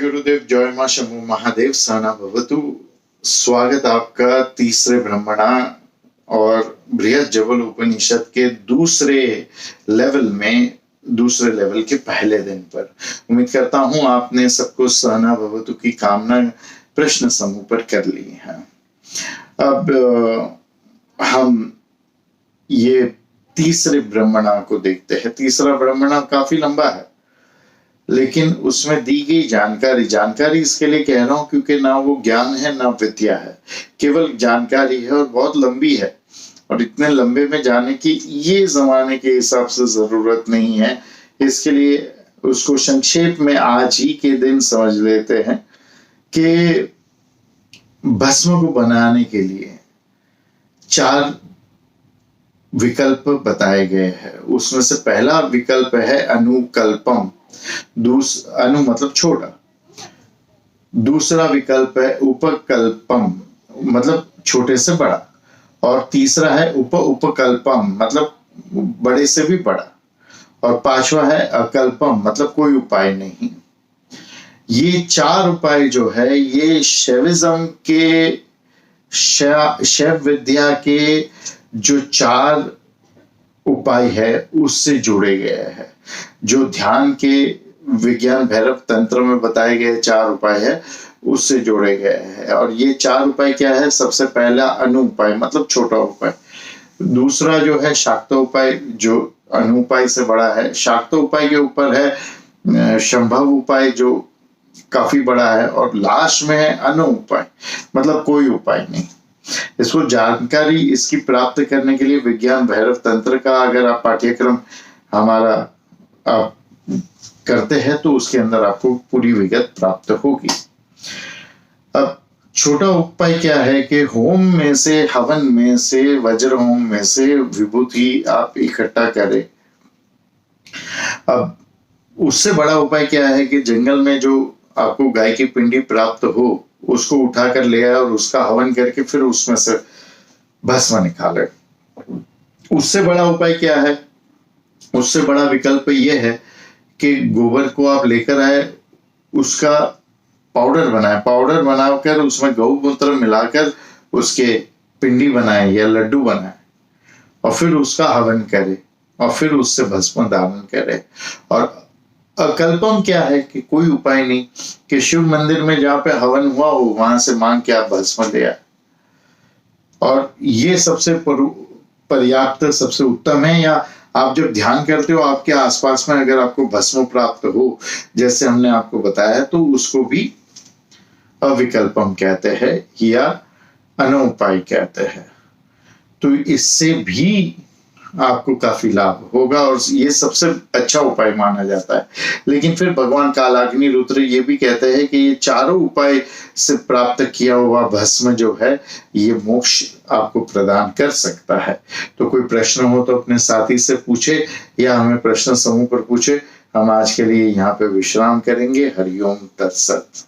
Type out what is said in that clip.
गुरुदेव, जय मां शंभु महादेव, सहना भवतु। स्वागत आपका तीसरे ब्रह्मणा और बृहद जबल उपनिषद के दूसरे लेवल के पहले दिन पर। उम्मीद करता हूं आपने सबको सहना भवतु की कामना प्रश्न समूह पर कर ली है। अब हम ये तीसरे ब्रह्मणा को देखते हैं। तीसरा ब्रह्मणा काफी लंबा है, लेकिन उसमें दी गई जानकारी इसके लिए कह रहा हूं क्योंकि ना वो ज्ञान है ना विद्या है, केवल जानकारी है और बहुत लंबी है। और इतने लंबे में जाने की ये जमाने के हिसाब से जरूरत नहीं है। इसके लिए उसको संक्षेप में आज ही के दिन समझ लेते हैं कि भस्म को बनाने के लिए 4 विकल्प बताए गए हैं। उसमें से पहला विकल्प है अनुकल्पम। अनु मतलब छोटा। दूसरा विकल्प है उपकल्पम, मतलब छोटे से बड़ा। और तीसरा है उपकल्पम, मतलब बड़े से भी बड़ा। और पांचवा है अकल्पम, मतलब कोई उपाय नहीं। ये 4 उपाय जो है ये शैविज्म के शैव विद्या के जो 4 उपाय है उससे जुड़े गए हैं। जो ध्यान के विज्ञान भैरव तंत्र में बताए गए 4 उपाय है उससे जोड़े गए हैं। और ये 4 उपाय क्या है? सबसे पहला अनु उपाय, मतलब छोटा उपाय। दूसरा जो है शाक्त उपाय, जो अनु उपाय से बड़ा है। शाक्त उपाय के ऊपर है संभव उपाय, जो काफी बड़ा है। और लास्ट में है अनु उपाय, मतलब कोई उपाय नहीं। इसको जानकारी इसकी प्राप्त करने के लिए विज्ञान भैरव तंत्र का अगर आप पाठ्यक्रम हमारा आप करते हैं तो उसके अंदर आपको पूरी विगत प्राप्त होगी। अब छोटा उपाय क्या है कि होम में से, हवन में से, वज्र होम में से विभूति आप इकट्ठा करें। अब उससे बड़ा उपाय क्या है कि जंगल में जो आपको गाय की पिंडी प्राप्त हो उसको उठाकर ले आए और उसका हवन करके फिर उसमें से भस्म निकाले। उससे बड़ा उपाय क्या है? उससे बड़ा विकल्प यह है कि गोबर को आप लेकर आए, उसका पाउडर बनाए, पाउडर बनाकर उसमें गौमूत्र मिलाकर उसके पिंडी बनाए या लड्डू बनाए और फिर उसका हवन करे और फिर उससे भस्म दान करे। और अकल्पम क्या है कि कोई उपाय नहीं, कि शिव मंदिर में जहां पे हवन हुआ हो वहां से मांग के आप भस्म ले आए। और ये सबसे पर्याप्त, सबसे उत्तम है। या आप जब ध्यान करते हो आपके आसपास में अगर आपको भस्म प्राप्त हो, जैसे हमने आपको बताया, तो उसको भी अविकल्पम कहते हैं या अनुपाय कहते हैं। तो इससे भी आपको काफी लाभ होगा और ये सबसे अच्छा उपाय माना जाता है। लेकिन फिर भगवान कालाग्नि रुद्र ये भी कहते हैं कि ये 4 उपाय से प्राप्त किया हुआ भस्म जो है ये मोक्ष आपको प्रदान कर सकता है। तो कोई प्रश्न हो तो अपने साथी से पूछे या हमें प्रश्न समूह पर पूछे। हम आज के लिए यहाँ पे विश्राम करेंगे। हरिओम तत्सत।